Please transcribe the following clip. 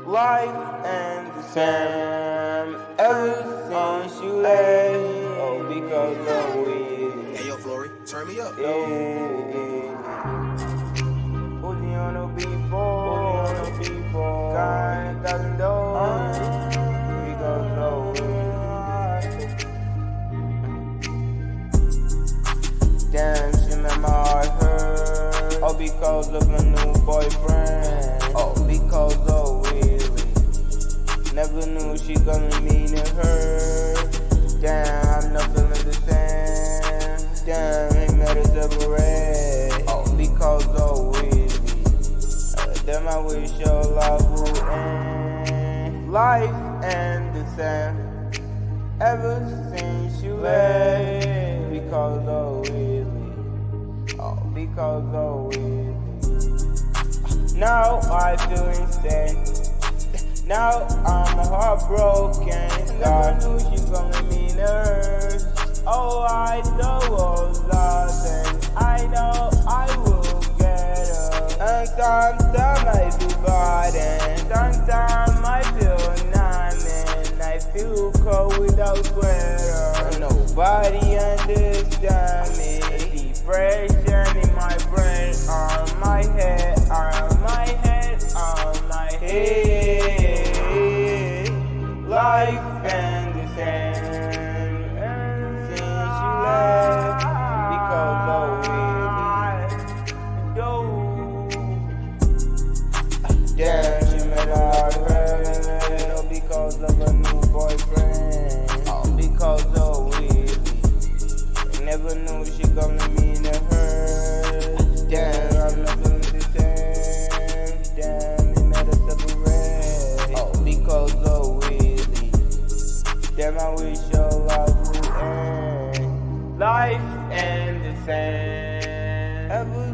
Life and the same ever since you left. Oh, because of we. Hey yo, Flory, turn me up. Uzzi on the beat, kind doesn't know. Because of we. Damn, she made my heart hurt. Oh, because of a new boyfriend. Oh, because of we. Never knew she gonna mean to her. Damn, I'm not feeling the same. Damn, ain't made us separate. Oh, because of we. Damn, I wish your love would end. Life ain't the same ever since you left. Because of we. Oh, because of we. Now I feel insane. Now I'm heartbroken. God knew she gonna mean hers. Oh, I was lost and I know I will get her. And sometimes I feel bad and sometimes I feel numb and I feel cold without sweater. Nobody understands me. Depression in my brain, on my head, on my head, on my head. Life and the same since you left because of we. Damn, she made my heart hurt. No, because of a new boyfriend. Oh, because of we. I never knew she gonna mean to her. Damn, I'm not feeling the same. Damn, it made us separate. Oh, because of we. Damn, I wish your love would end. Life ain't the same ever